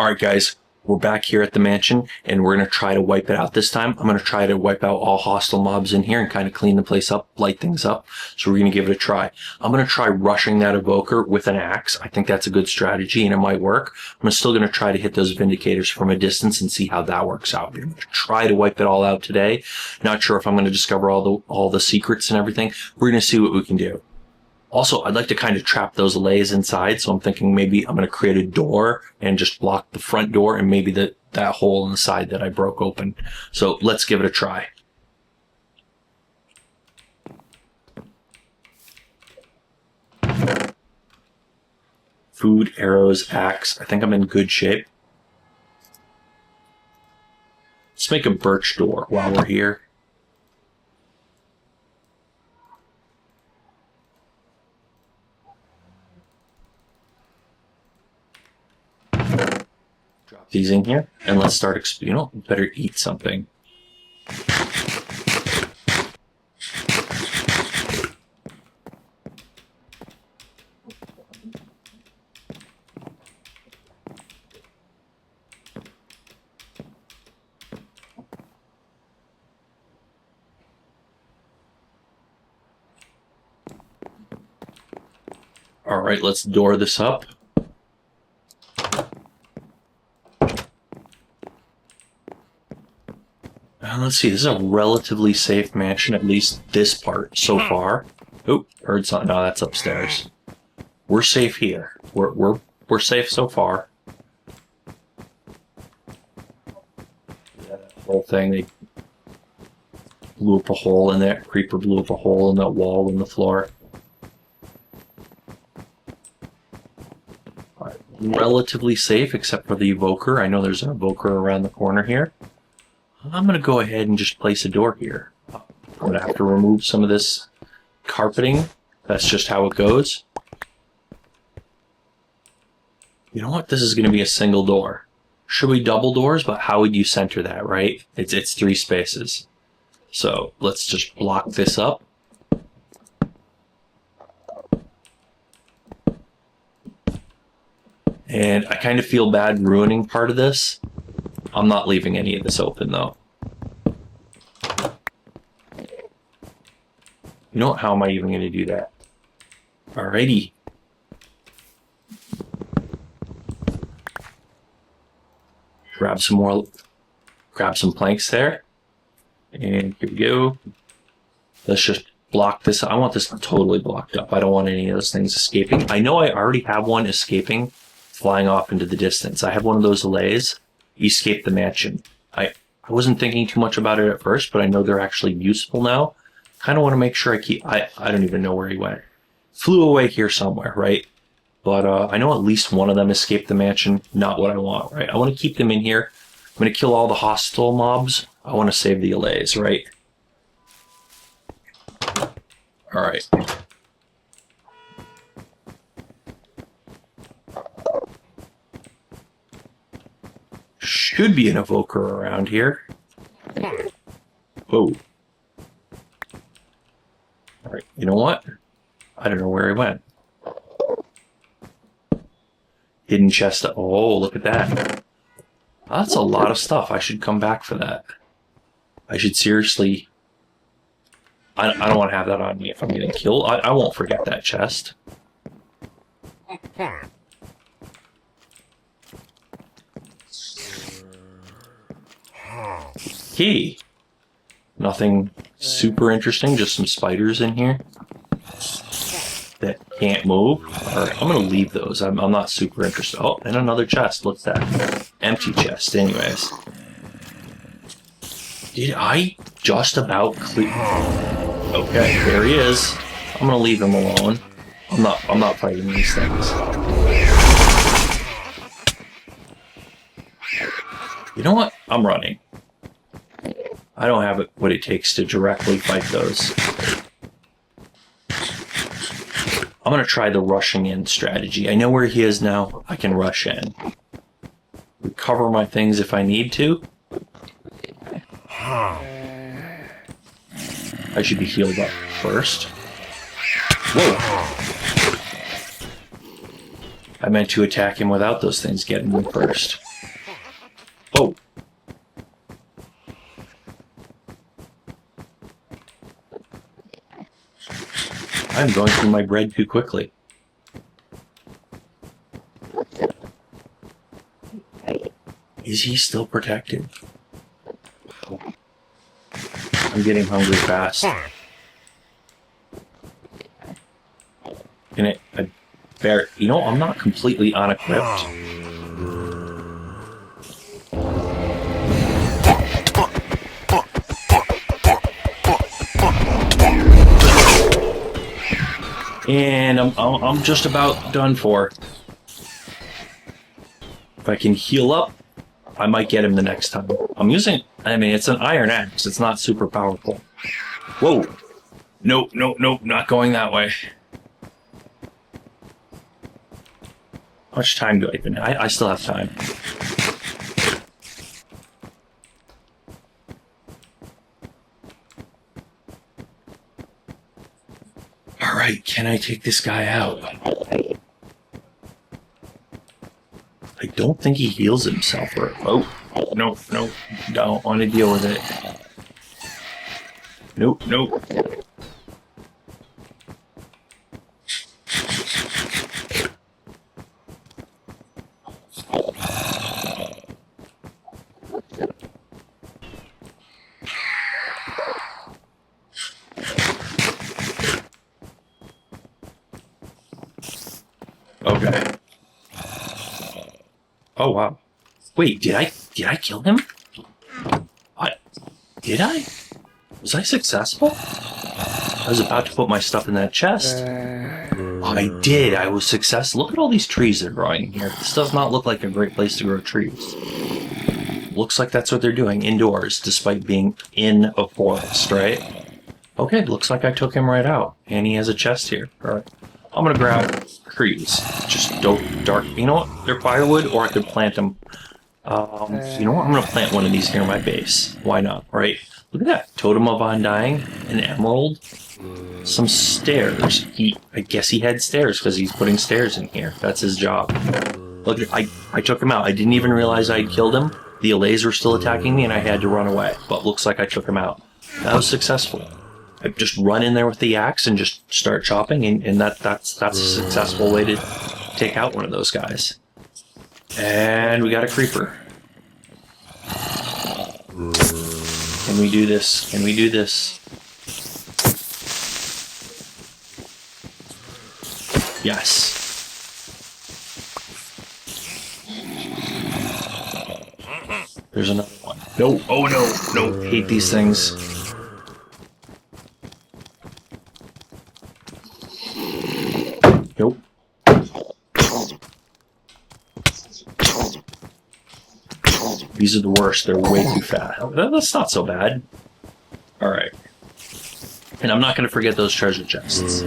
Alright guys, we're back here at the mansion, and we're going to try to wipe it out this time. I'm going to try to wipe out all hostile mobs in here and kind of clean the place up, light things up. So we're going to give it a try. I'm going to try rushing that evoker with an axe. I think that's a good strategy, and it might work. I'm still going to try to hit those vindicators from a distance and see how that works out. We're going to try to wipe it all out today. Not sure if I'm going to discover all the secrets and everything. We're going to see what we can do. Also, I'd like to kind of trap those lays inside, so I'm thinking maybe I'm going to create a door and just block the front door and maybe that hole in the side that I broke open. So let's give it a try. Food, arrows, axe. I think I'm in good shape. Let's make a birch door while we're here. Drop these in here, and let's start, better eat something. All right, let's door this up. Let's see, this is a relatively safe mansion, at least this part so far. Oh, heard something. No, that's upstairs. We're safe here. We're safe so far. Yeah, that whole thing, they blew up a hole in there. Creeper blew up a hole in that wall in the floor. Right, relatively safe, except for the evoker. I know there's an evoker around the corner here. I'm going to go ahead and just place a door here. I'm going to have to remove some of this carpeting. That's just how it goes. You know what? This is going to be a single door. Should we double doors? But how would you center that, right? It's 3 spaces. So let's just block this up. And I kind of feel bad ruining part of this. I'm not leaving any of this open, though. You know what? How am I even going to do that? Alrighty. Grab some planks there. And here we go. Let's just block this. I want this totally blocked up. I don't want any of those things escaping. I know I already have one escaping, flying off into the distance. I have one of those lays. Escape the mansion. I wasn't thinking too much about it at first, but I know they're actually useful now. Kind of want to make sure I don't even know where he went. Flew away here somewhere, right? But I know at least one of them escaped the mansion. Not what I want, right? I want to keep them in here. I'm going to kill all the hostile mobs. I want to save the allays, right? All right. Should be an evoker around here. Whoa. Alright, you know what? I don't know where he went. Hidden chest. Oh, look at that. That's a lot of stuff. I should come back for that. I should seriously... I don't want to have that on me if I'm getting killed. I won't forget that chest. Key. Nothing super interesting, just some spiders in here that can't move. Alright, I'm gonna leave those. I'm not super interested. Oh, and another chest. What's that? Empty chest, anyways. Did I just about clear? Okay, there he is. I'm gonna leave him alone. I'm not fighting these things. You know what? I'm running. I don't have what it takes to directly fight those. I'm going to try the rushing in strategy. I know where he is now. I can rush in. Recover my things if I need to. I should be healed up first. Whoa! I meant to attack him without those things getting me first. Oh. I'm going through my bread too quickly. Is he still protected? I'm getting hungry fast. Can it... bear... You know, I'm not completely unequipped. And I'm just about done for. If I can heal up, I might get him the next time. I'm using... I mean, it's an iron axe. It's not super powerful. Whoa. Nope, nope, nope. Not going that way. How much time do I even... I still have time. Alright, can I take this guy out? I don't think he heals himself. Or... Oh, no, no. Don't want to deal with it. Nope, nope. Okay. Oh wow. Wait, did I kill him? What? Did I? Was I successful? I was about to put my stuff in that chest. I did. I was successful. Look at all these trees that are growing in here. This does not look like a great place to grow trees. Looks like that's what they're doing indoors, despite being in a forest, right? Okay, looks like I took him right out. And he has a chest here. Alright. I'm gonna grab trees. Just don't dark. You know what? They're firewood, or I could plant them. You know what? I'm gonna plant one of these near my base. Why not? Right? Look at that. Totem of Undying, an emerald, some stairs. I guess he had stairs because he's putting stairs in here. That's his job. Look, I took him out. I didn't even realize I'd killed him. The Allays were still attacking me, and I had to run away. But looks like I took him out. That was successful. I just run in there with the axe and just start chopping, and that's a successful way to take out one of those guys. And we got a creeper. Can we do this? Can we do this? Yes. There's another one. No. Oh no. No. Hate these things. Nope. These are the worst. They're way too fat. That's not so bad. Alright. And I'm not going to forget those treasure chests.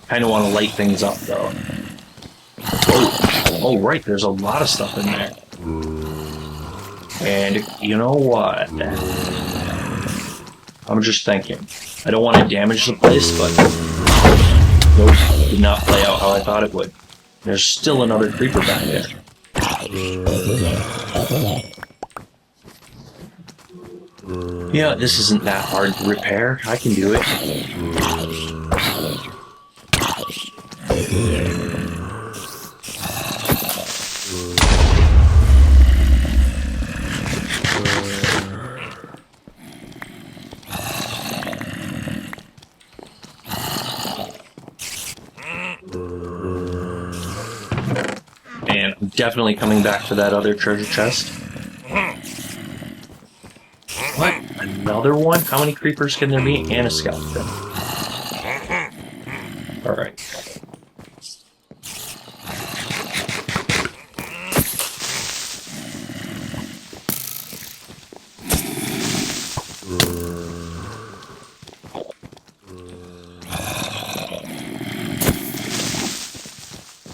Kind of want to light things up, though. Oh, right. There's a lot of stuff in there. And you know what? I'm just thinking. I don't want to damage the place, but... Nope. Did not play out how I thought it would. There's still another creeper back there. Yeah, this isn't that hard to repair. I can do it. And I'm definitely coming back for that other treasure chest. What? Another one? How many creepers can there be? And a skeleton. Alright.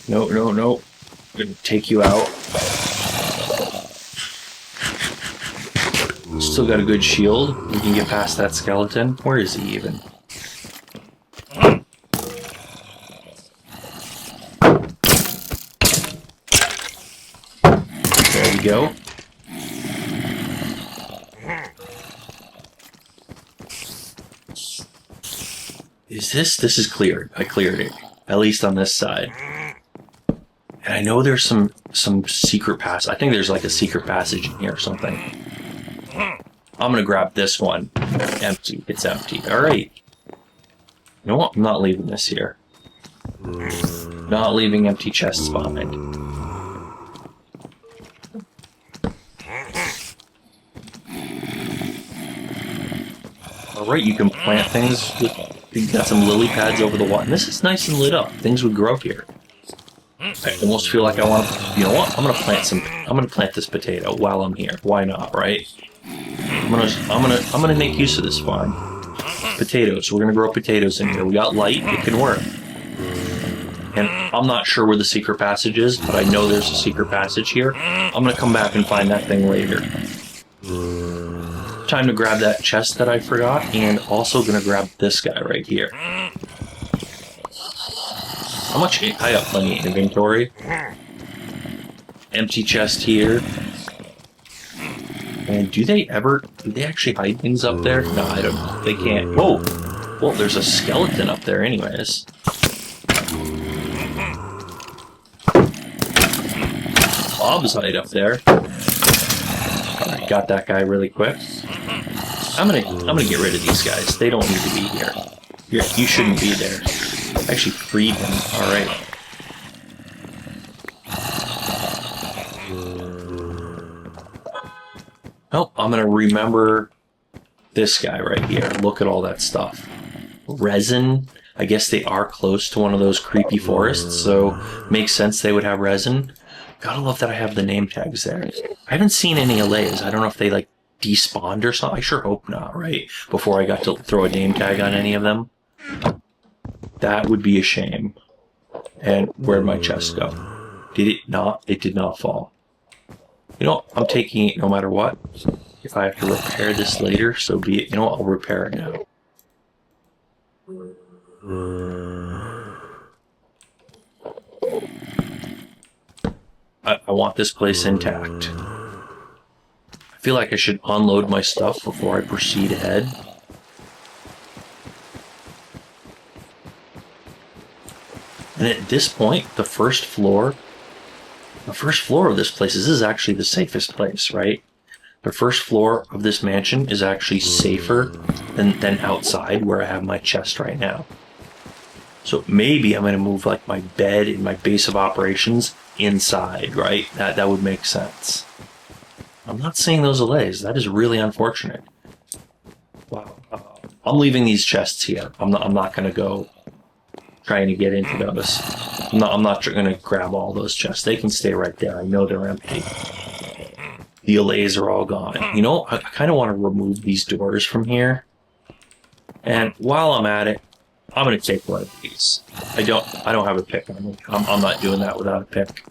No, no, no. I'm gonna take you out. Still got a good shield. We can get past that skeleton. Where is he even? There we go. Is this is cleared. I cleared it. At least on this side. And I know there's some secret passage. I think there's like a secret passage in here or something. I'm gonna grab this one. Empty. It's empty. Alright. You know what? I'm not leaving this here. Not leaving empty chests behind. Alright, you can plant things. You got some lily pads over the water. And this is nice and lit up. Things would grow here. I almost feel like I want to. You know what? I'm gonna plant this potato while I'm here. Why not, right? I'm gonna make use of this farm. Potatoes. We're gonna grow potatoes in here. We got light. It can work. And I'm not sure where the secret passage is, but I know there's a secret passage here. I'm gonna come back and find that thing later. Time to grab that chest that I forgot, and also gonna grab this guy right here. How much? I got plenty of inventory. Empty chest here. And do they actually hide things up there? No, I don't. They can't. Whoa! Well, there's a skeleton up there anyways. Mobs hide up there. Alright, got that guy really quick. I'm gonna get rid of these guys. They don't need to be here. You shouldn't be there. I actually freed him. Alright. Oh, I'm gonna remember this guy right here. Look at all that stuff. Resin. I guess they are close to one of those creepy forests, so makes sense they would have resin. Gotta love that I have the name tags there. I haven't seen any allays. I don't know if they like despawned or something. I sure hope not, right? Before I got to throw a name tag on any of them. That would be a shame. And where'd my chest go? Did it not? It did not fall. You know, I'm taking it no matter what. If I have to repair this later, so be it. You know what? I'll repair it now. I want this place intact. I feel like I should unload my stuff before I proceed ahead. And at this point, the first floor of this place, this is actually the safest place, right? The first floor of this mansion is actually safer than outside where I have my chest right now. So maybe I'm going to move like my bed and my base of operations inside, right? That would make sense. I'm not seeing those allays. That is really unfortunate. Wow. I'm leaving these chests here. I'm not going to go trying to get into those. I'm not going to grab all those chests. They can stay right there. I know they're empty. The allays are all gone. You know, I kind of want to remove these doors from here. And while I'm at it, I'm going to take one of these. I don't have a pick on me. I'm not doing that without a pick.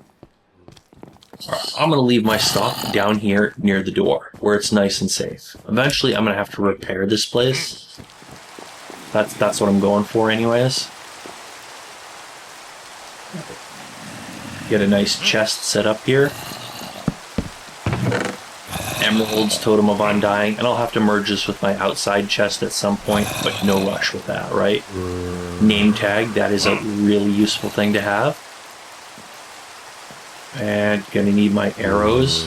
Right, I'm going to leave my stuff down here near the door, where it's nice and safe. Eventually, I'm going to have to repair this place. That's what I'm going for anyways. Get a nice chest set up here. Emeralds, Totem of Undying, and I'll have to merge this with my outside chest at some point, but no rush with that, right? Name tag, that is a really useful thing to have. And gonna need my arrows.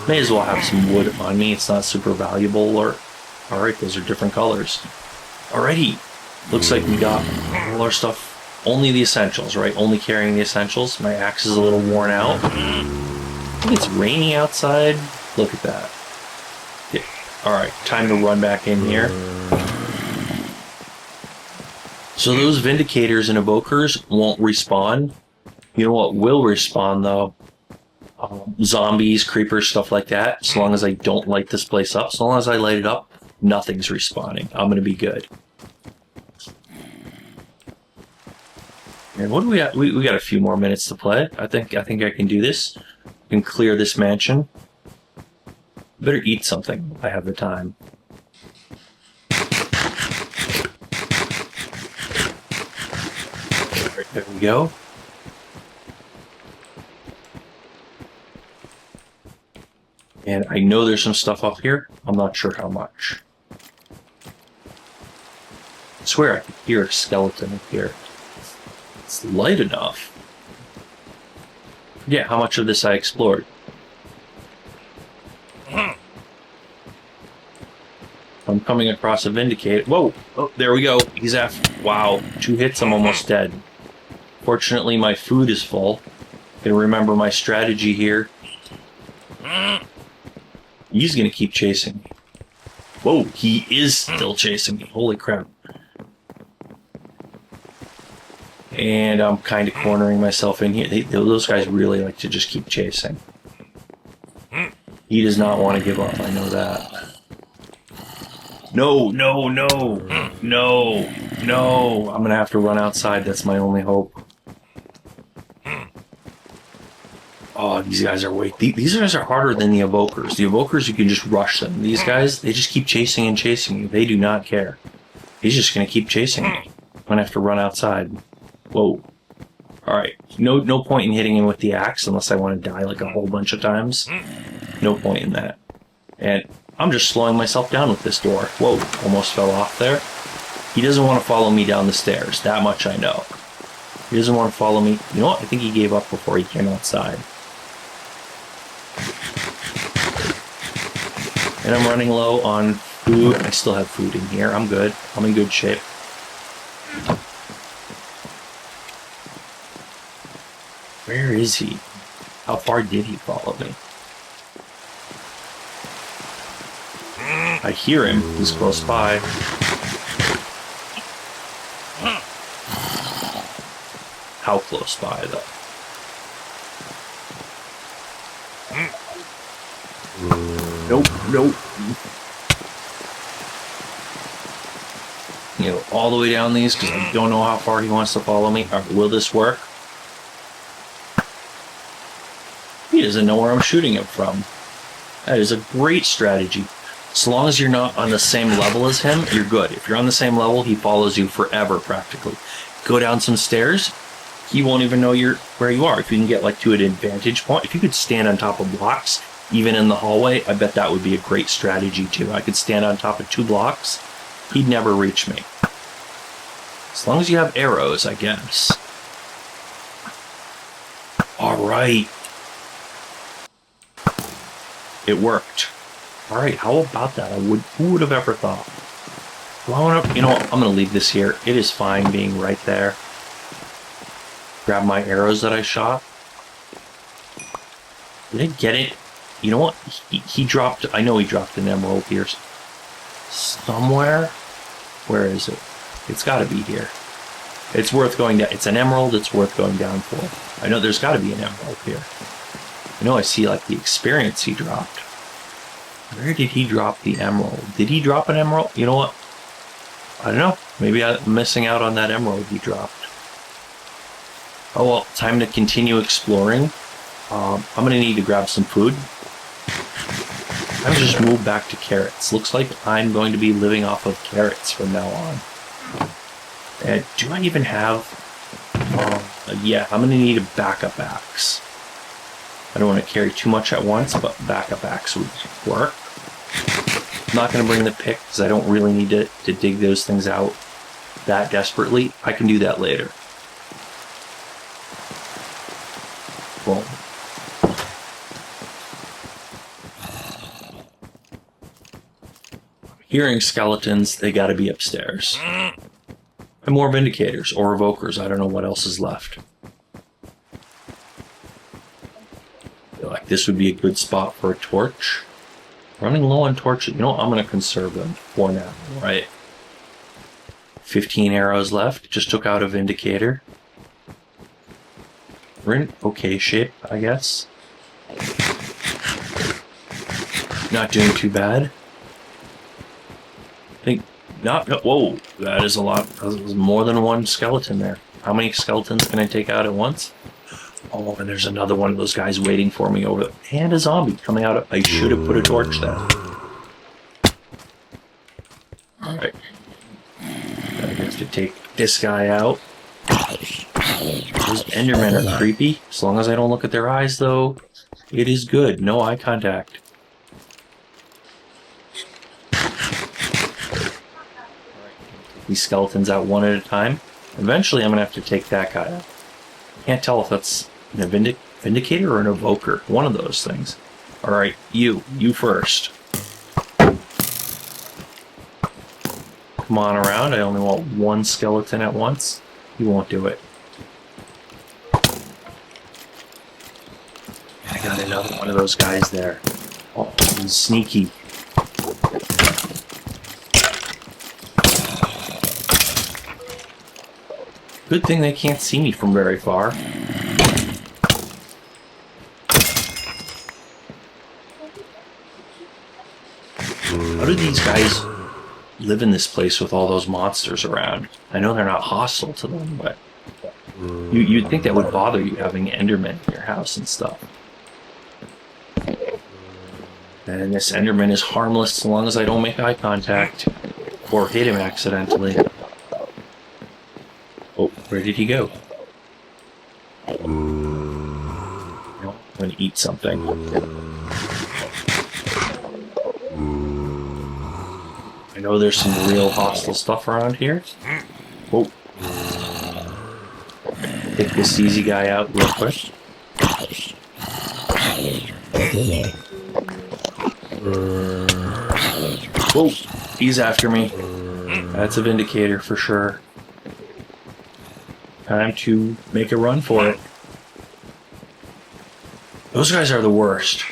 May as well have some wood on me, it's not super valuable. Alright, those are different colors. Alrighty, looks like we got all our stuff. Only the essentials, right? Only carrying the essentials. My axe is a little worn out. I think it's raining outside. Look at that. Yeah. Alright, time to run back in here. So those Vindicators and Evokers won't respawn. You know what will respawn, though? Zombies, creepers, stuff like that. As long as I don't light this place up. As long as I light it up, nothing's respawning. I'm going to be good. And what do we got? We got a few more minutes to play. I think I can do this. I can clear this mansion. Better eat something. I have the time. Right, there we go. And I know there's some stuff up here. I'm not sure how much. swear I could hear a skeleton up here. It's light enough. Forget how much of this I explored. I'm coming across a Vindicator. Whoa! Oh, there we go. He's after. Wow. 2 hits, I'm almost dead. Fortunately, my food is full. Gonna remember my strategy here. He's gonna keep chasing me. Whoa, he is still chasing me. Holy crap. And I'm kind of cornering myself in here. Those guys really like to just keep chasing. He does not want to give up, I know that. No, no, no, no, no. I'm gonna have to run outside, that's my only hope. Oh, these guys are these guys are harder than the evokers. The evokers, you can just rush them. These guys, they just keep chasing and chasing you. They do not care. He's just gonna keep chasing me. I'm gonna have to run outside. Whoa. Alright. No point in hitting him with the axe unless I want to die like a whole bunch of times. No point in that. And I'm just slowing myself down with this door. Whoa. Almost fell off there. He doesn't want to follow me down the stairs. That much I know. He doesn't want to follow me. You know what? I think he gave up before he came outside. And I'm running low on food. I still have food in here. I'm good. I'm in good shape. Where is he? How far did he follow me? I hear him. He's close by. How close by, though? Nope, nope. You know, all the way down these because I don't know how far he wants to follow me. All right, will this work? He doesn't know where I'm shooting him from. That is a great strategy. As long as you're not on the same level as him, you're good. If you're on the same level, he follows you forever, practically. Go down some stairs, he won't even know where you are. If you can get like to an advantage point, if you could stand on top of blocks, even in the hallway, I bet that would be a great strategy too. I could stand on top of 2 blocks, he'd never reach me. As long as you have arrows, I guess. Alright. It worked. Alright, how about that? Who would have ever thought? You know what? I'm going to leave this here. It is fine being right there. Grab my arrows that I shot. Did I get it? You know what? He dropped... I know he dropped an emerald here. Somewhere? Where is it? It's got to be here. It's worth going down. It's an emerald. It's worth going down for. I know there's got to be an emerald here. I know I see like the experience he dropped. Where did he drop the emerald? Did he drop an emerald? You know what? I don't know. Maybe I'm missing out on that emerald he dropped. Oh well, time to continue exploring. I'm going to need to grab some food. I'm just move back to carrots. Looks like I'm going to be living off of carrots from now on. And do I even have... yeah, I'm going to need a backup axe. I don't want to carry too much at once, but backup axe would work. I'm not going to bring the pick because I don't really need to dig those things out that desperately. I can do that later. Boom. Hearing skeletons, they gotta be upstairs. And more Vindicators or Evokers. I don't know what else is left. I feel like this would be a good spot for a torch. Running low on torches. You know what? I'm gonna conserve them for now, right? 15 arrows left. Just took out a Vindicator. We're in okay shape, I guess. Not doing too bad. I think not. Whoa, that is a lot. There's more than one skeleton there. How many skeletons can I take out at once? Oh, and there's another one of those guys waiting for me over there. And a zombie coming out. I should have put a torch there. Alright. I have to take this guy out. Those Endermen are creepy. As long as I don't look at their eyes, though, it is good. No eye contact. these skeletons out one at a time. Eventually, I'm going to have to take that guy out. Can't tell if that's a Vindicator or an Evoker. One of those things. Alright, you first. Come on around. I only want one skeleton at once. You won't do it. I got another one of those guys there. Oh, he's sneaky. Good thing they can't see me from very far. How do these guys live in this place with all those monsters around? I know they're not hostile to them, but you'd think that would bother you having Endermen in your house and stuff. And this Enderman is harmless as long as I don't make eye contact or hit him accidentally. Oh, where did he go? No, I'm going to eat something. I know there's some real hostile stuff around here. Whoa. Take this easy guy out real quick. Whoa, he's after me. That's a Vindicator for sure. Time to make a run for it. Those guys are the worst.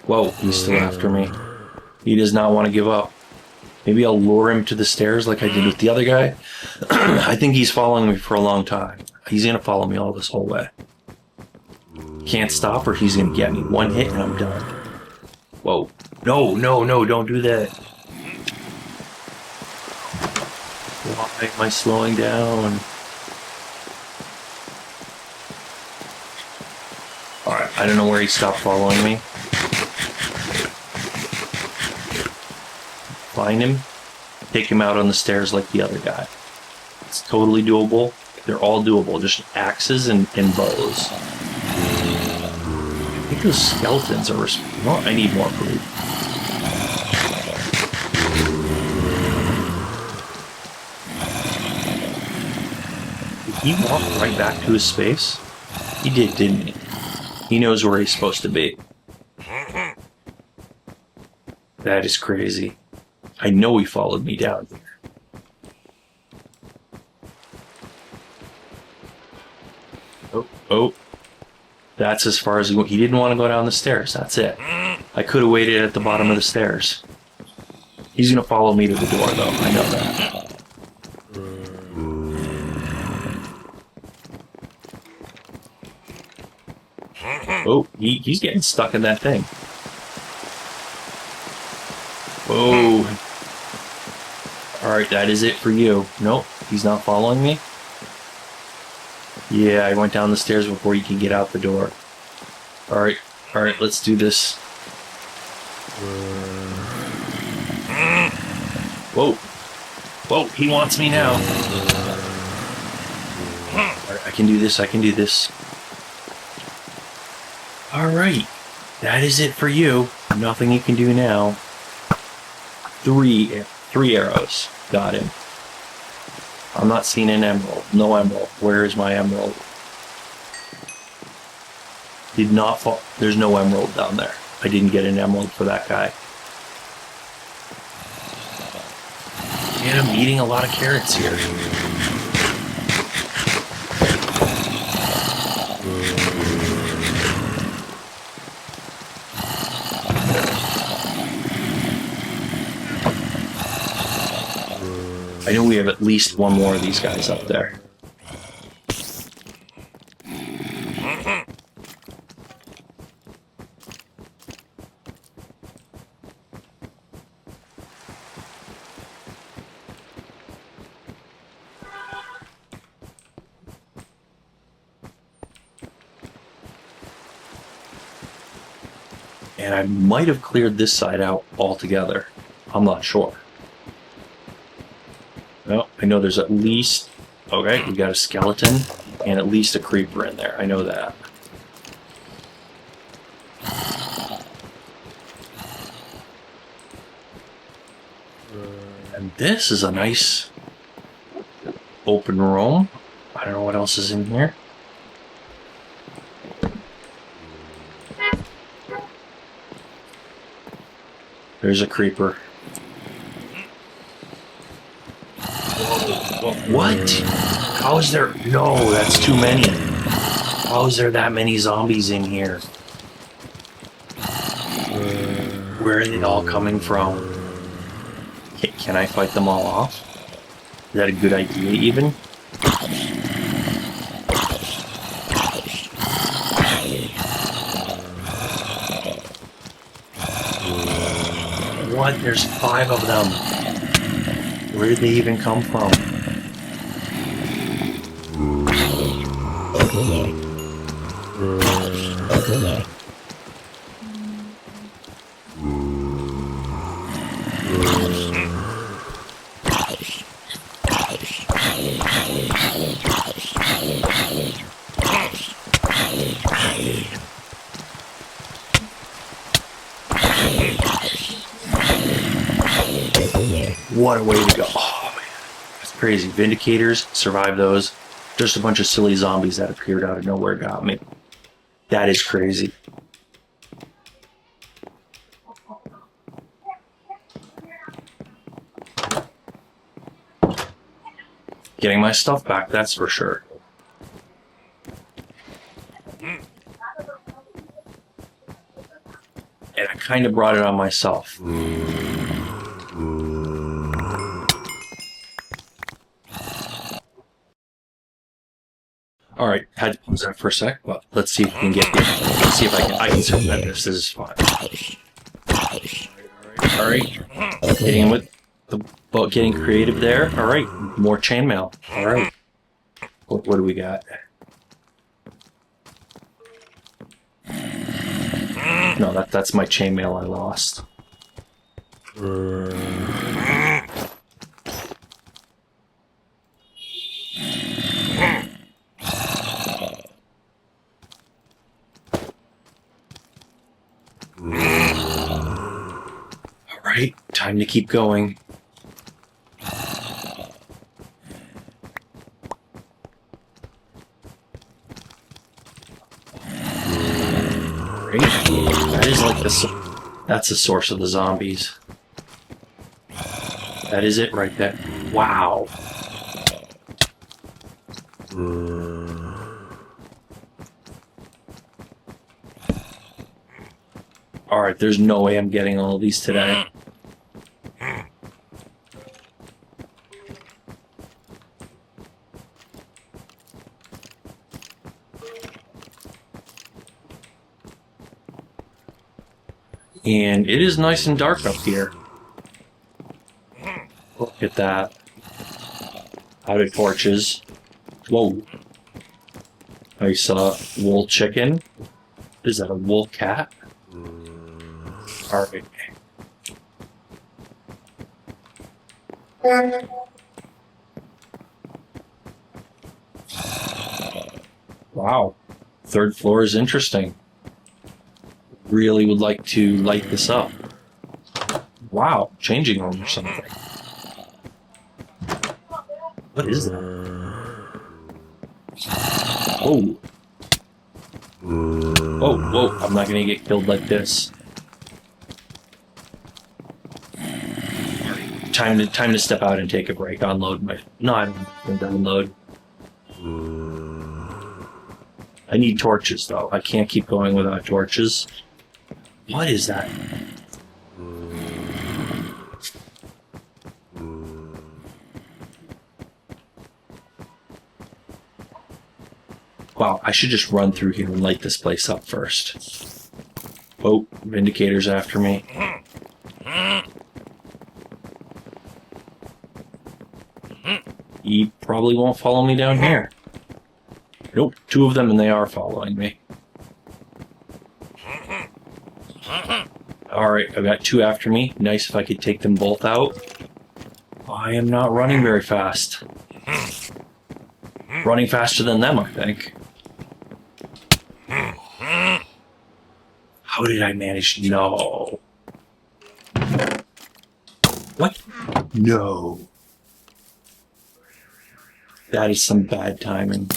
Whoa, he's still after me. He does not want to give up. Maybe I'll lure him to the stairs like I did with the other guy. I think he's following me for a long time. He's going to follow me all this whole way. Can't stop or he's going to get me. One hit and I'm done. Whoa. No, don't do that. Why am I slowing down? Alright, I don't know where he stopped following me. Find him, take him out on the stairs like the other guy. It's totally doable. They're all doable, just axes and bows. I think those skeletons are... Well, I need more food. Did he walk right back to his space? He did, didn't he? He knows where he's supposed to be. That is crazy. I know he followed me down here. Oh. That's as far as he went. He didn't want to go down the stairs. That's it. I could have waited at the bottom of the stairs. He's going to follow me to the door, though. I know that. Oh, he's getting stuck in that thing. Whoa. Alright, that is it for you. Nope, he's not following me. Yeah, I went down the stairs before you can get out the door. Alright, let's do this. Whoa, he wants me now. Alright, I can do this. Alright, that is it for you. Nothing you can do now. Three arrows. Got him. I'm not seeing an emerald. No emerald. Where is my emerald? Did not fall. There's no emerald down there. I didn't get an emerald for that guy. And I'm eating a lot of carrots here. I know we have at least one more of these guys up there. And I might have cleared this side out altogether. I'm not sure. Well, I know there's at least... Okay, we got a skeleton and at least a creeper in there. I know that. And this is a nice open room. I don't know what else is in here. There's a creeper. What? How is there? No, that's too many. How is there that many zombies in here? Where are they all coming from? Can I fight them all off? Is that a good idea, even? What? There's 5 of them. Where did they even come from? What a way to go. Oh, man. That's crazy. Vindicators, survive those. Just a bunch of silly zombies that appeared out of nowhere got me. That is crazy. Getting my stuff back, that's for sure. And I kind of brought it on myself. All right, had to pause that for a sec, but let's see if we can get here. Let's see if I can survive this. This is fun. All right, getting with the boat, getting creative there. All right, more chainmail. All right, what do we got? No, that's my chainmail I lost. All right, time to keep going. That is like that's the source of the zombies. That is it right there. Wow. Alright, there's no way I'm getting all of these today. And it is nice and dark up here. Look at that. Out of torches. Whoa. Nice wool chicken. Is that a wool cat? Alright. Wow. 3rd floor is interesting. Really would like to light this up. Wow, changing room or something. What is that? Oh. Whoa, I'm not gonna get killed like this. Time to step out and take a break. Unload my... No, I don't want to unload. I need torches, though. I can't keep going without torches. What is that? Wow, I should just run through here and light this place up first. Oh, Vindicator's after me. He probably won't follow me down here. Nope, 2 of them and they are following me. Alright, I've got 2 after me. Nice if I could take them both out. I am not running very fast. Running faster than them, I think. How did I manage? No. What? No. That is some bad timing.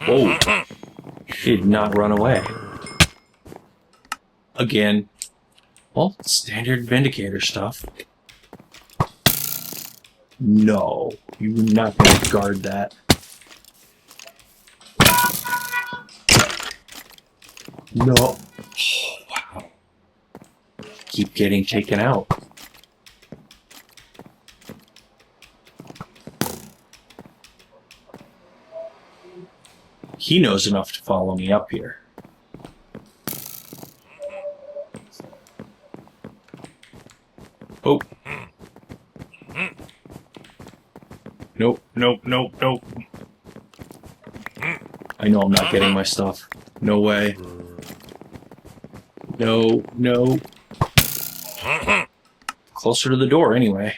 Whoa. He did not run away. Again. Well, standard Vindicator stuff. No. You're not going to guard that. No. Oh, wow. Keep getting taken out. He knows enough to follow me up here. Oh. Nope, nope, nope, nope. I know I'm not getting my stuff. No way. No, no. Closer to the door, anyway.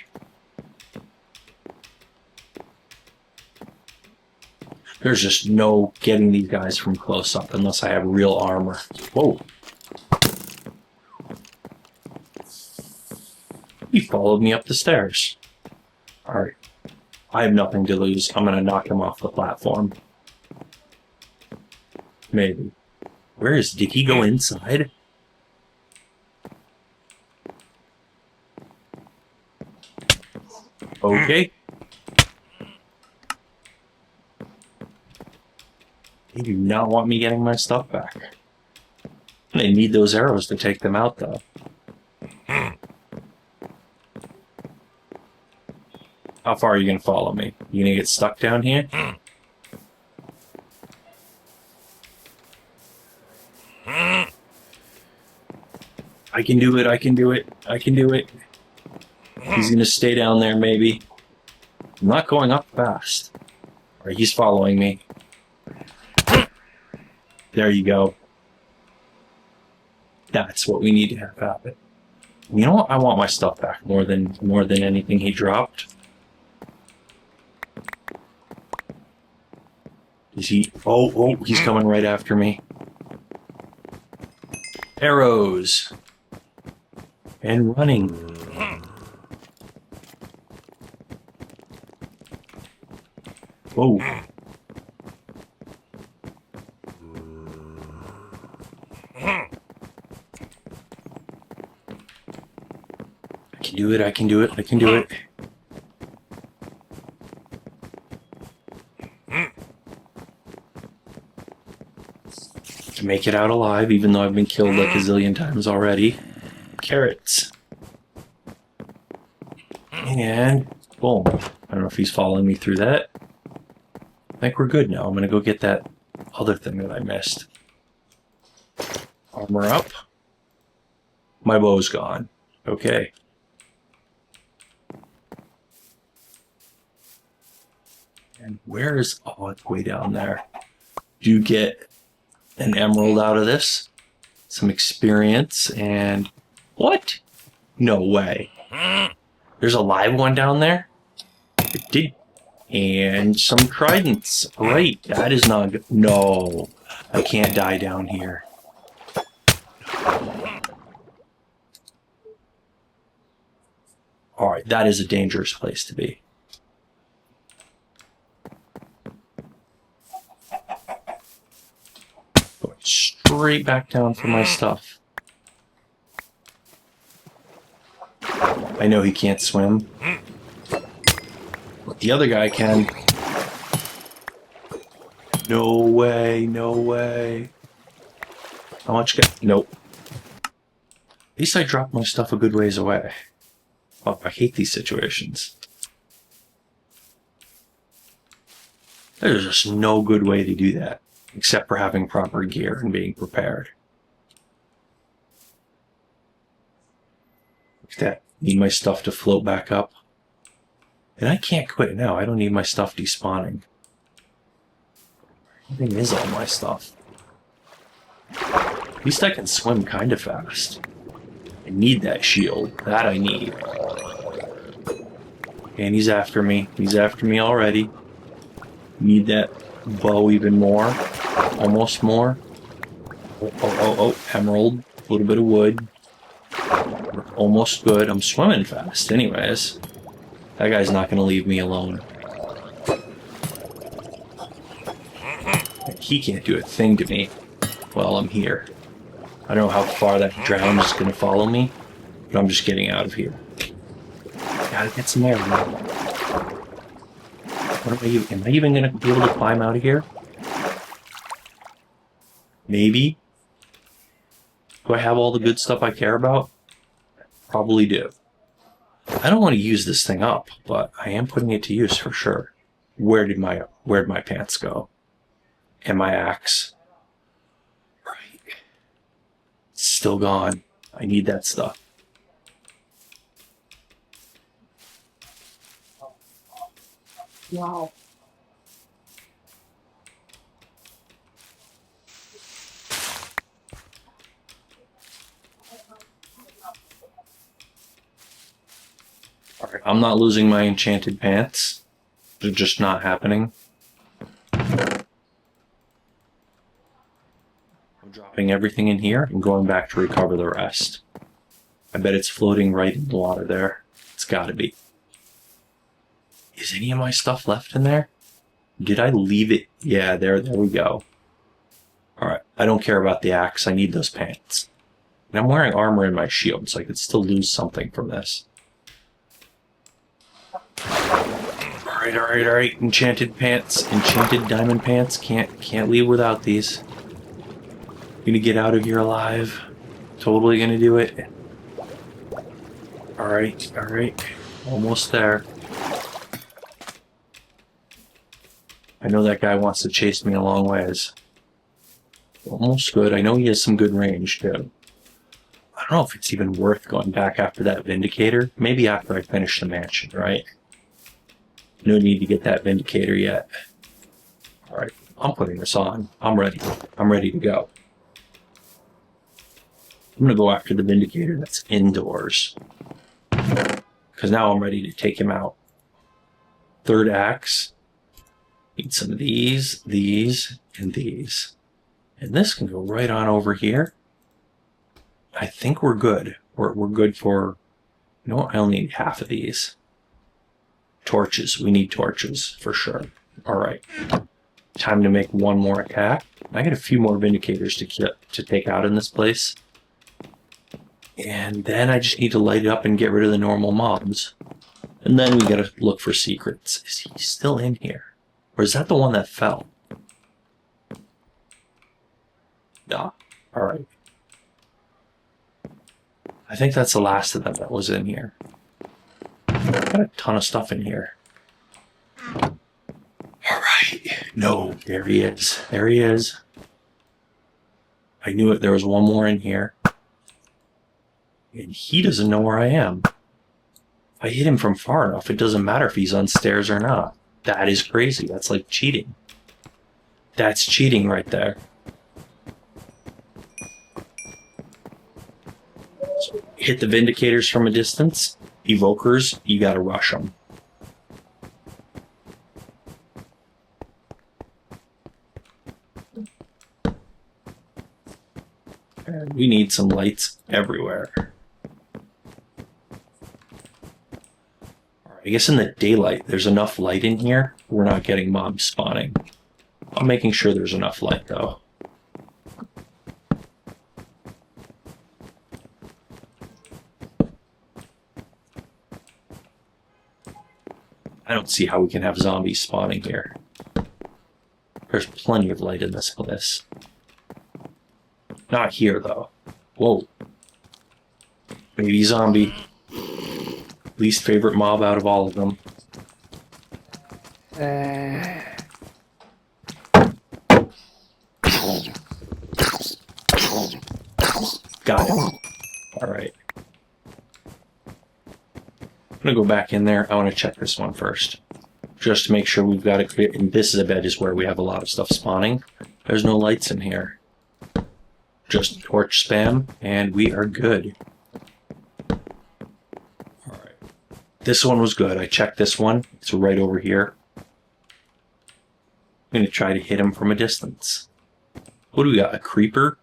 There's just no getting these guys from close up unless I have real armor. Whoa. He followed me up the stairs. Alright. I have nothing to lose. I'm gonna knock him off the platform. Maybe. Where is... Did he go inside? Okay. They do not want me getting my stuff back. I need those arrows to take them out, though. How far are you going to follow me? You going to get stuck down here? I can do it, I can do it, I can do it. He's going to stay down there, maybe. I'm not going up fast. Alright, he's following me. There you go. That's what we need to have happen. You know what? I want my stuff back more than anything he dropped. Is he... Oh, he's coming right after me. Arrows. And running. Whoa. I can do it, I can do it, I can do it. To make it out alive, even though I've been killed like a zillion times already. Carrots. And boom. I don't know if he's following me through that. I think we're good now. I'm gonna go get that other thing that I missed. Armor up. My bow's gone. Okay. And where is... Oh, it's way down there. Do you get an emerald out of this? Some experience and... What? No way. There's a live one down there? It did. And some tridents. Great. That is not good. No. I can't die down here. Alright, that is a dangerous place to be. Going straight back down for my stuff. I know he can't swim. But the other guy can. No way, no way. How much get? Nope. At least I dropped my stuff a good ways away. Oh, I hate these situations. There's just no good way to do that, except for having proper gear and being prepared. Look at that. Need my stuff to float back up. And I can't quit now. I don't need my stuff despawning. I think is all my stuff. At least I can swim kind of fast. I need that shield. That I need. And he's after me. He's after me already. Need that bow even more. almost more. Oh, emerald. A little bit of wood. We're almost good. I'm swimming fast anyways. That guy's not going to leave me alone. He can't do a thing to me while I'm here. I don't know how far that drown is going to follow me, but I'm just getting out of here. Gotta get some air. Am I even going to be able to climb out of here? Maybe. Do I have all the good stuff I care about? Probably do. I don't want to use this thing up, but I am putting it to use for sure. Where'd my pants go? And my axe? Right. It's still gone. I need that stuff. Wow. Alright, I'm not losing my enchanted pants. They're just not happening. I'm dropping everything in here and going back to recover the rest. I bet it's floating right in the water there. It's gotta be. Is any of my stuff left in there? Did I leave it? Yeah, there we go. Alright, I don't care about the axe. I need those pants. And I'm wearing armor in my shield, so I could still lose something from this. Alright. Enchanted pants. Enchanted diamond pants. Can't leave without these. Gonna get out of here alive. Totally gonna do it. Alright. Almost there. I know that guy wants to chase me a long ways. Almost good. I know he has some good range, too. I don't know if it's even worth going back after that Vindicator. Maybe after I finish the mansion, right? No need to get that Vindicator yet. Alright, I'm putting this on. I'm ready. I'm ready to go. I'm gonna go after the Vindicator that's indoors. Because now I'm ready to take him out. Third axe. Need some of these, and these. And this can go right on over here. I think we're good. We're good for... You know what? I only need half of these. Torches. We need torches, for sure. Alright. Time to make one more attack. I got a few more Vindicators to take out in this place. And then I just need to light it up and get rid of the normal mobs. And then we gotta look for secrets. Is he still in here? Or is that the one that fell? Nah. Alright. I think that's the last of them that was in here. Got a ton of stuff in here. Alright. No, there he is. There he is. I knew it. There was one more in here. And he doesn't know where I am. If I hit him from far enough, it doesn't matter if he's on stairs or not. That is crazy. That's like cheating. That's cheating right there. So hit the Vindicators from a distance. Evokers, you gotta rush them. And we need some lights everywhere. I guess in the daylight, there's enough light in here. We're not getting mobs spawning. I'm making sure there's enough light, though. I don't see how we can have zombies spawning here. There's plenty of light in this place. Not here, though. Whoa. Baby zombie. Least favorite mob out of all of them. Got it. Alright. I'm gonna go back in there. I want to check this one first. Just to make sure we've got it clear. And this is a bed is where we have a lot of stuff spawning. There's no lights in here. Just torch spam, and we are good. Alright. This one was good. I checked this one. It's right over here. I'm going to try to hit him from a distance. What do we got? A creeper,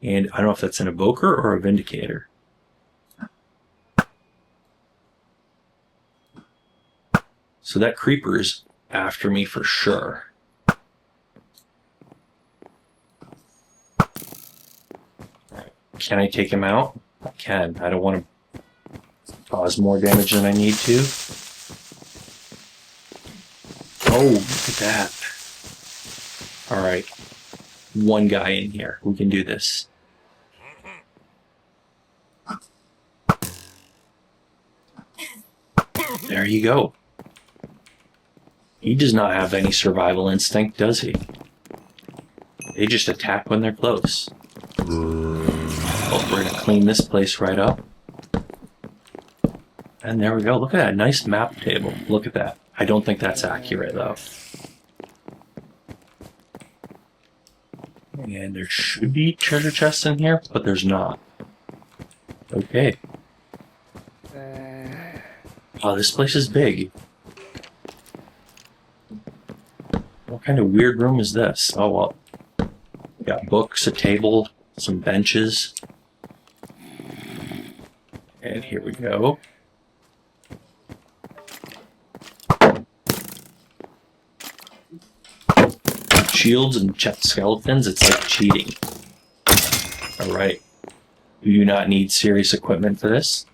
and I don't know if that's an evoker or a vindicator. So that creeper is after me for sure. Can I take him out? I can. I don't want to cause more damage than I need to. Oh, look at that. Alright. One guy in here. We can do this. There you go. He does not have any survival instinct, does he? They just attack when they're close. Oh, we're going to clean this place right up. And there we go. Look at that nice map table. Look at that. I don't think that's accurate, though. And there should be treasure chests in here, but there's not. Okay. Oh, this place is big. What kind of weird room is this? Oh, well. We got books, a table, some benches. And here we go. Shields and skeletons, it's like cheating. Alright. We do not need serious equipment for this.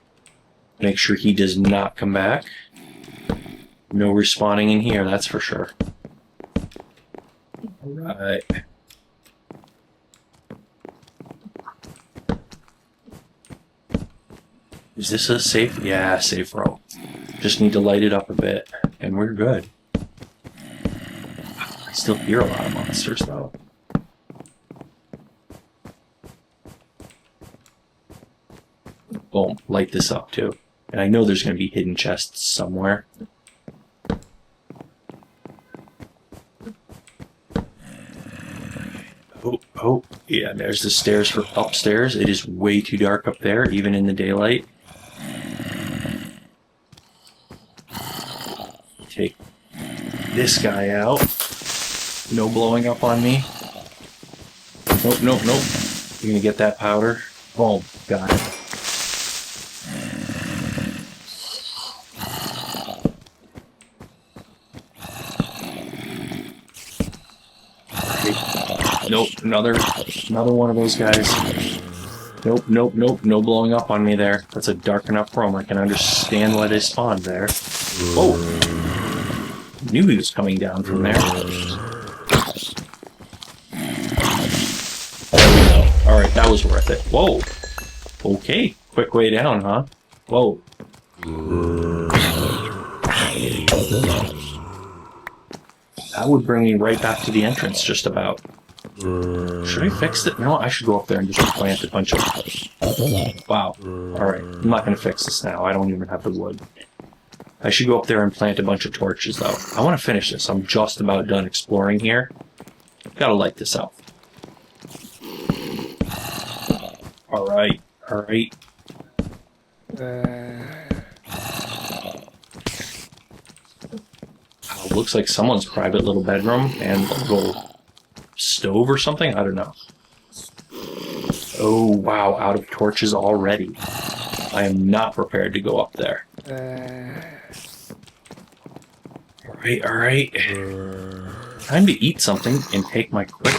Make sure he does not come back. No respawning in here, that's for sure. Alright. Is this a safe? Yeah, safe row. Just need to light it up a bit, and we're good. I still hear a lot of monsters, though. Boom, light this up, too. And I know there's going to be hidden chests somewhere. Oh, yeah, there's the stairs for upstairs. It is way too dark up there, even in the daylight. Take this guy out. No blowing up on me. Nope, nope, nope. You're gonna get that powder. Boom, got it. Nope, another one of those guys. Nope, nope, nope, no blowing up on me there. That's a dark enough room. I can understand why they spawned there. Whoa! Knew he was coming down from there. There we go. Alright, that was worth it. Whoa! Okay, quick way down, huh? Whoa. That would bring me right back to the entrance, just about. Should I fix it? No, I should go up there and just plant a bunch of... Wow. Alright, I'm not going to fix this now. I don't even have the wood. I should go up there and plant a bunch of torches, though. I want to finish this. I'm just about done exploring here. Gotta light this up. Alright, alright. Looks like someone's private little bedroom and a little stove or something? I don't know. Oh, wow, out of torches already. I am not prepared to go up there. Alright, alright. Time to eat something and take my quick...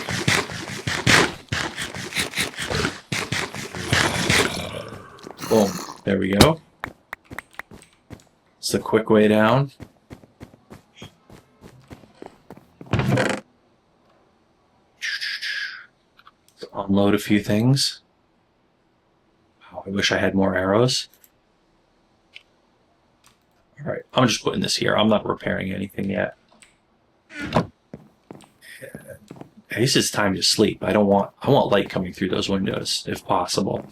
Boom. There we go. It's the quick way down. Unload a few things. Wow, I wish I had more arrows. Alright, I'm just putting this here. I'm not repairing anything yet. I guess it's time to sleep. I want light coming through those windows, if possible.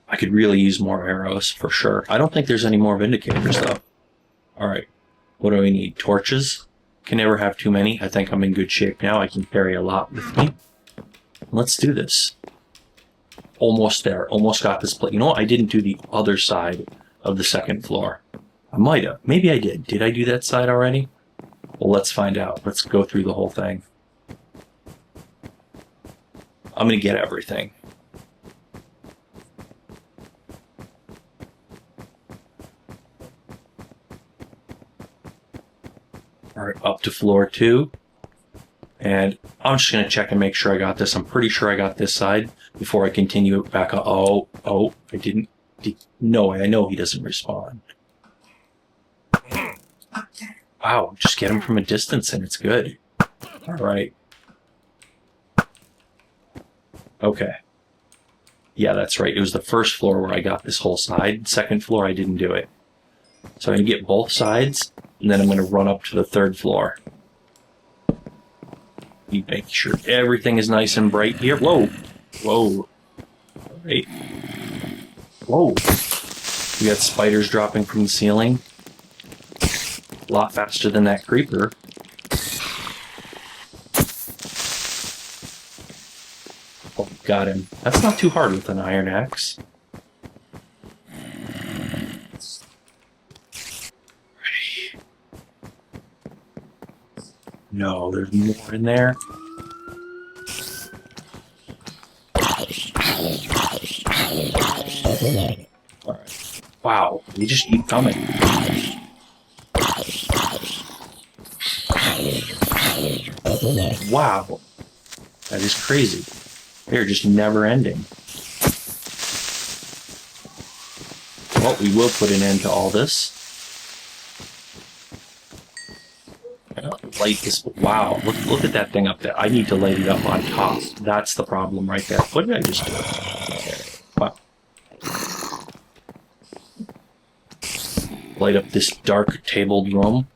I could really use more arrows, for sure. I don't think there's any more Vindicators, though. Alright, what do we need? Torches? Can never have too many. I think I'm in good shape now. I can carry a lot with me. Let's do this. Almost there. Almost got this place. You know what? I didn't do the other side of the second floor. I might have. Maybe I did. Did I do that side already? Well, let's find out. Let's go through the whole thing. I'm going to get everything. All right, up to floor 2. And I'm just going to check and make sure I got this. I'm pretty sure I got this side before I continue it back up. Oh, I didn't. No, I know he doesn't respond. Wow, just get him from a distance and it's good. All right. Okay. Yeah, that's right. It was the first floor where I got this whole side. Second floor, I didn't do it. So I'm going to get both sides, and then I'm going to run up to the third floor. You make sure everything is nice and bright here. Whoa. Whoa. All right. Whoa. We got spiders dropping from the ceiling. A lot faster than that creeper. Oh, got him. That's not too hard with an iron axe. No, there's more in there. Alright. Wow, they just keep coming. Wow. That is crazy. They're just never ending. Well, we will put an end to all this. Light this. Wow, look at that thing up there. I need to light it up on top. That's the problem right there. What did I just do? Wow. Light up this dark tabled room.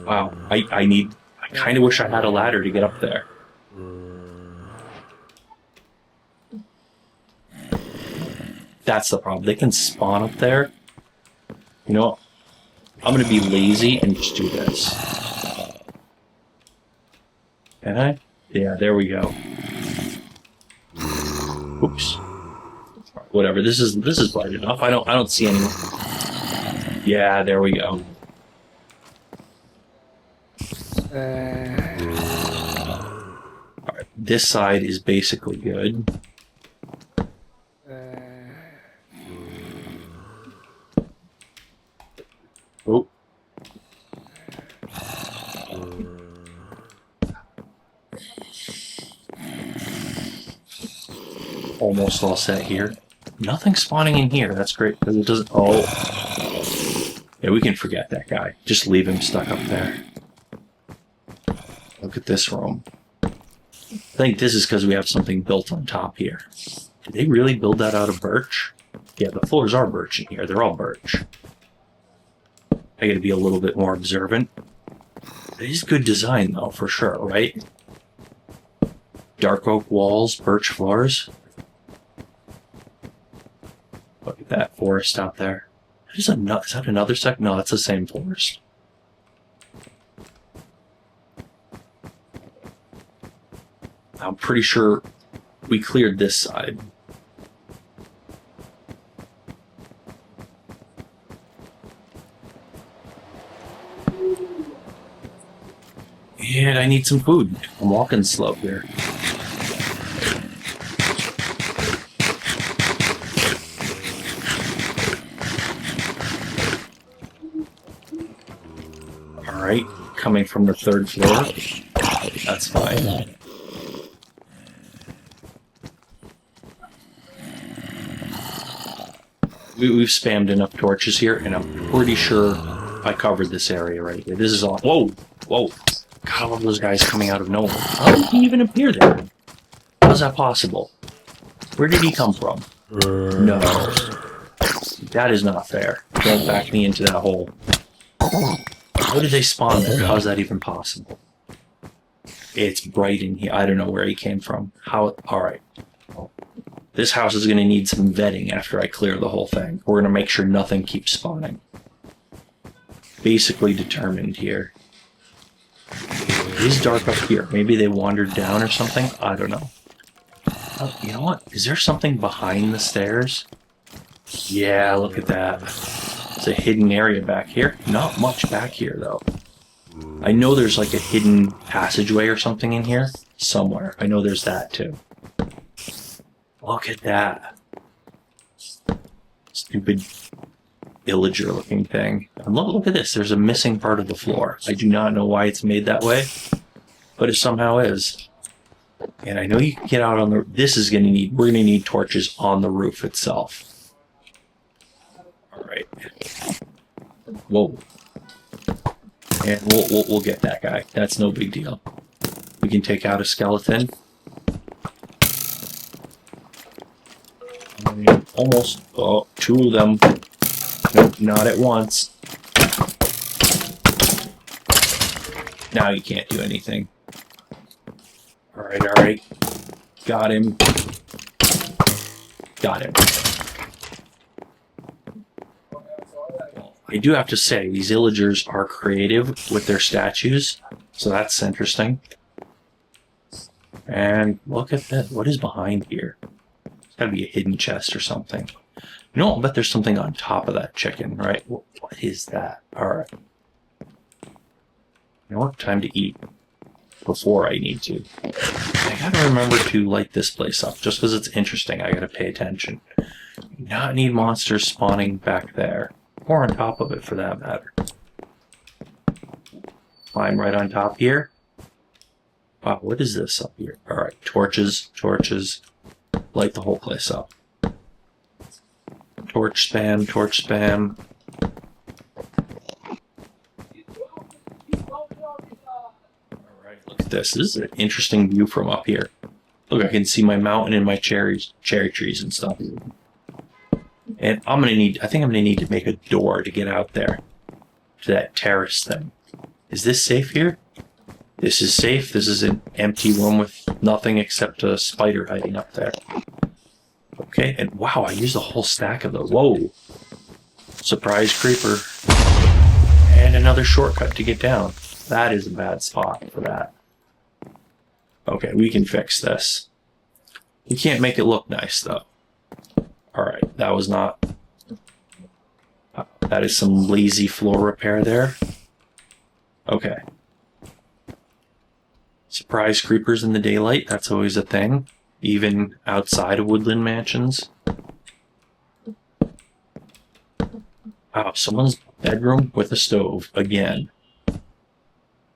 Wow, I kind of wish I had a ladder to get up there. That's the problem. They can spawn up there. You know, I'm going to be lazy and just do this. Can I? Yeah, there we go. Oops. Whatever. This is bright enough. I don't see anyone. Yeah, there we go. Alright, this side is basically good. Oh. Almost all set here. Nothing spawning in here. That's great because it doesn't. Oh. Yeah, we can forget that guy. Just leave him stuck up there. Look at this room. I think this is because we have something built on top here. Did they really build that out of birch? Yeah, the floors are birch in here. They're all birch. I gotta be a little bit more observant. It is good design, though, for sure, right? Dark oak walls, birch floors. Look at that forest out there. Is that another sec? No, that's the same forest. I'm pretty sure we cleared this side. And I need some food. I'm walking slow here. Alright, coming from the third floor. That's fine. We've spammed enough torches here, and I'm pretty sure I covered this area right here. This is all. Whoa! Whoa! God, all of those guys coming out of nowhere. How did he even appear there? How's that possible? Where did he come from? No. That is not fair. Don't back me into that hole. How did they spawn there? How is that even possible? It's bright in here. I don't know where he came from. How? Alright. This house is going to need some vetting after I clear the whole thing. We're going to make sure nothing keeps spawning. Basically determined here. It is dark up here. Maybe they wandered down or something? I don't know. Oh, you know what? Is there something behind the stairs? Yeah, look at that. It's a hidden area back here. Not much back here, though. I know there's like a hidden passageway or something in here somewhere. I know there's that, too. Look at that. Stupid villager-looking thing. And look at this. There's a missing part of the floor. I do not know why it's made that way, but it somehow is. And I know you can get out on the... we're going to need torches on the roof itself. Alright. Whoa. And we'll get that guy. That's no big deal. We can take out a skeleton. Almost. Oh, two of them. Nope, not at once. Now you can't do anything. Alright. Got him. Got him. I do have to say, these villagers are creative with their statues, so that's interesting. And look at that. What is behind here? It's gotta be a hidden chest or something. You know, I bet there's something on top of that chicken, right? What is that? Alright. You know what? Time to eat before I need to. I gotta remember to light this place up. Just because it's interesting, I gotta pay attention. Not need monsters spawning back there. Or on top of it, for that matter. Climb right on top here. Wow, what is this up here? Alright, torches. Light the whole place up. Torch spam. Alright, look at this. This is an interesting view from up here. Look, I can see my mountain and my cherry trees and stuff. And I think I'm gonna need to make a door to get out there. To that terrace thing. Is this safe here? This is safe. This is an empty room with nothing except a spider hiding up there. Okay, and wow, I used a whole stack of those. Whoa. Surprise creeper. And another shortcut to get down. That is a bad spot for that. Okay, we can fix this. We can't make it look nice, though. Alright, that was not... that is some lazy floor repair there. Okay. Surprise creepers in the daylight, that's always a thing. Even outside of Woodland mansions. Wow, someone's bedroom with a stove, again.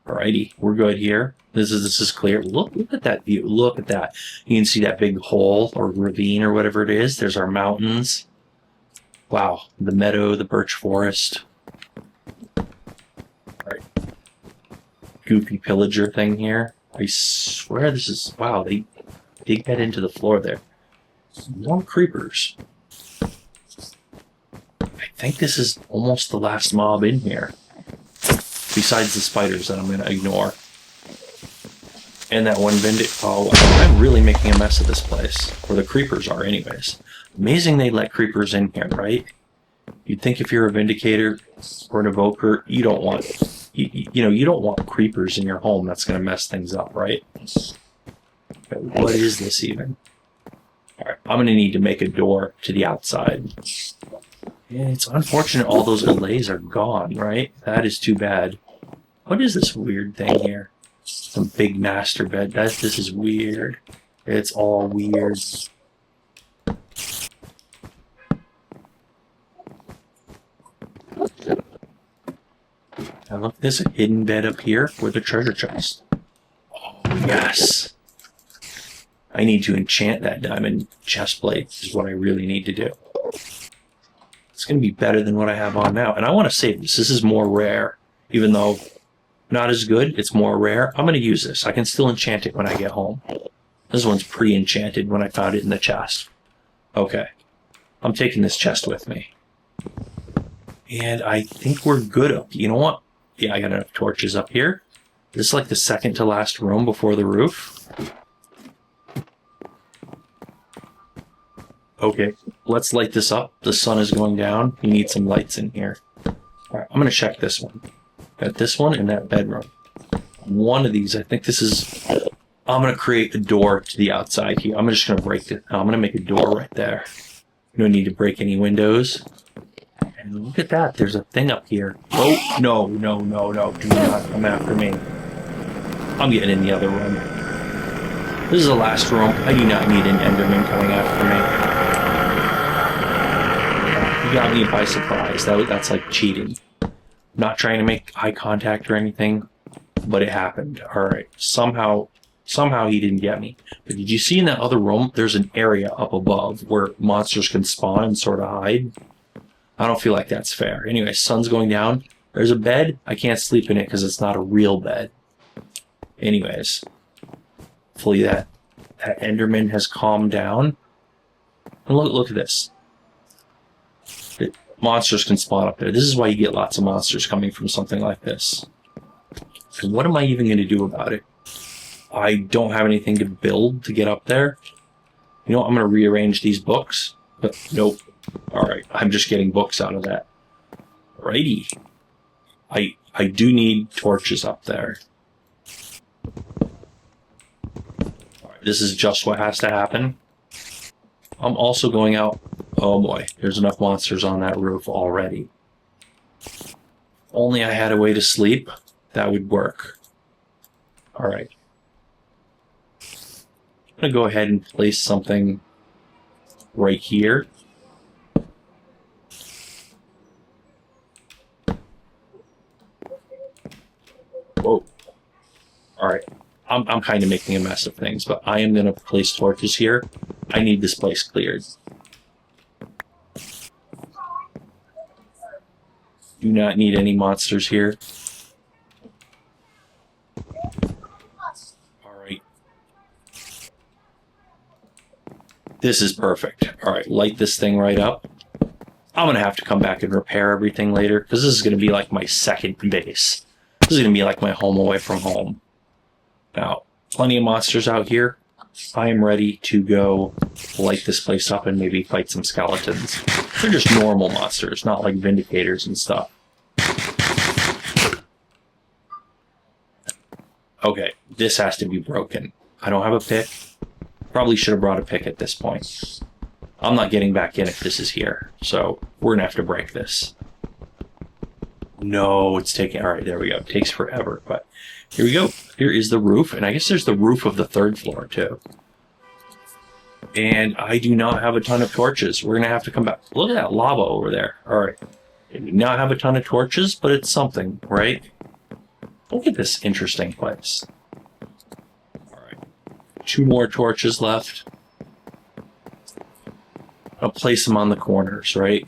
Alrighty, we're good here. This is clear. Look at that view. Look at that. You can see that big hole or ravine or whatever it is. There's our mountains. Wow, the meadow, the birch forest. Alright. Goofy pillager thing here. I swear this is... Wow, they dig that into the floor there. More creepers. I think this is almost the last mob in here. Besides the spiders that I'm going to ignore. And that one Oh, I'm really making a mess of this place. Or the creepers are anyways. Amazing they let creepers in here, right? You'd think if you're a Vindicator or an Evoker, you don't want... You don't want creepers in your home. That's going to mess things up, right? But what is this even? Alright, I'm going to need to make a door to the outside. Yeah, it's unfortunate all those allays are gone, right? That is too bad. What is this weird thing here? Some big master bed. This is weird. It's all weird. Now look, there's a hidden bed up here with a treasure chest. Oh, yes! I need to enchant that diamond chest plate, is what I really need to do. It's going to be better than what I have on now. And I want to save this. This is more rare. Even though not as good, it's more rare. I'm going to use this. I can still enchant it when I get home. This one's pre-enchanted when I found it in the chest. Okay. I'm taking this chest with me. And I think we're good up. You know what? Yeah, I got enough torches up here. This is like the second to last room before the roof. Okay, let's light this up. The sun is going down. You need some lights in here. Alright, I'm going to check this one. Got this one and that bedroom. One of these, I think this is... I'm going to create a door to the outside here. I'm just going to break it. I'm going to make a door right there. No need to break any windows. And look at that. There's a thing up here. Oh, no. Do not come after me. I'm getting in the other room. This is the last room. I do not need an Enderman coming after me. You got me by surprise. That's like cheating. Not trying to make eye contact or anything, but it happened. All right. Somehow he didn't get me. But did you see in that other room, there's an area up above where monsters can spawn and sort of hide? I don't feel like that's fair. Anyway, sun's going down. There's a bed. I can't sleep in it because it's not a real bed. Anyways, hopefully that Enderman has calmed down. And look at this. Monsters can spawn up there. This is why you get lots of monsters coming from something like this. And what am I even going to do about it? I don't have anything to build to get up there. You know what? I'm going to rearrange these books. But nope. Alright, I'm just getting books out of that. Righty. I do need torches up there. Alright, this is just what has to happen. I'm also going out... Oh boy, there's enough monsters on that roof already. If only I had a way to sleep, that would work. Alright. I'm going to go ahead and place something right here. Whoa. Alright. I'm kind of making a mess of things, but I am going to place torches here. I need this place cleared. Do not need any monsters here. Alright. This is perfect. Alright, light this thing right up. I'm going to have to come back and repair everything later, because this is going to be like my second base. This is going to be like my home away from home. Now, plenty of monsters out here. I am ready to go light this place up and maybe fight some skeletons. They're just normal monsters, not like Vindicators and stuff. Okay, this has to be broken. I don't have a pick. Probably should have brought a pick at this point. I'm not getting back in if this is here, so we're going to have to break this. No, it's taking... Alright, there we go. It takes forever, but here we go. Here is the roof, and I guess there's the roof of the third floor, too. And I do not have a ton of torches. We're going to have to come back. Look at that lava over there. Alright. I do not have a ton of torches, but it's something, right? Look at this interesting place. Alright. 2 more torches left. I'll place them on the corners, right?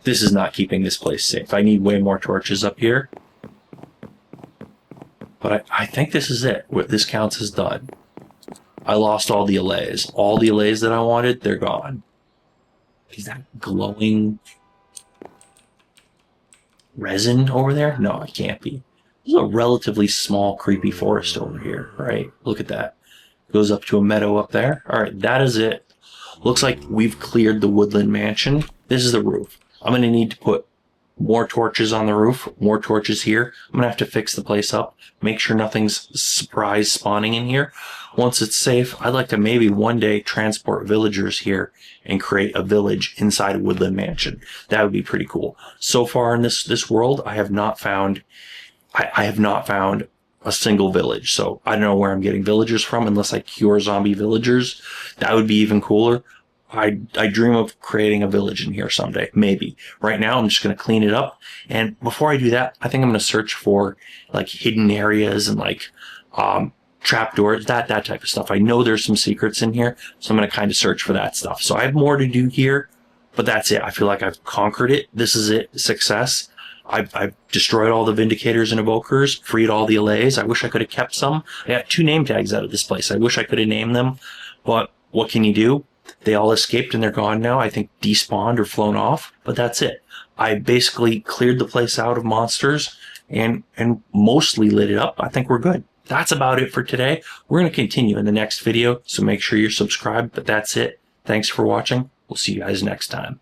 This is not keeping this place safe. I need way more torches up here. But I think this is it. What this counts as done. I lost all the allays. All the allays that I wanted, they're gone. Is that glowing resin over there? No, it can't be. There's a relatively small, creepy forest over here, right? Look at that. Goes up to a meadow up there. All right, that is it. Looks like we've cleared the Woodland mansion. This is the roof. I'm going to need to put more torches on the roof, more torches here. I'm going to have to fix the place up, make sure nothing's surprise spawning in here. Once it's safe, I'd like to maybe one day transport villagers here and create a village inside a Woodland mansion. That would be pretty cool. So far in this world, I have not found a single village. So I don't know where I'm getting villagers from unless I cure zombie villagers. That would be even cooler. I dream of creating a village in here someday, maybe. Right now, I'm just going to clean it up. And before I do that, I think I'm going to search for like hidden areas and like trapdoors, that type of stuff. I know there's some secrets in here, so I'm going to kind of search for that stuff. So I have more to do here, but that's it. I feel like I've conquered it. This is it. Success. I've destroyed all the Vindicators and Evokers, freed all the allays. I wish I could have kept some. I got 2 name tags out of this place. I wish I could have named them, but what can you do? They all escaped and they're gone now. I think despawned or flown off, but that's it. I basically cleared the place out of monsters and mostly lit it up. I think we're good. That's about it for today. We're going to continue in the next video, so make sure you're subscribed, but that's it. Thanks for watching. We'll see you guys next time.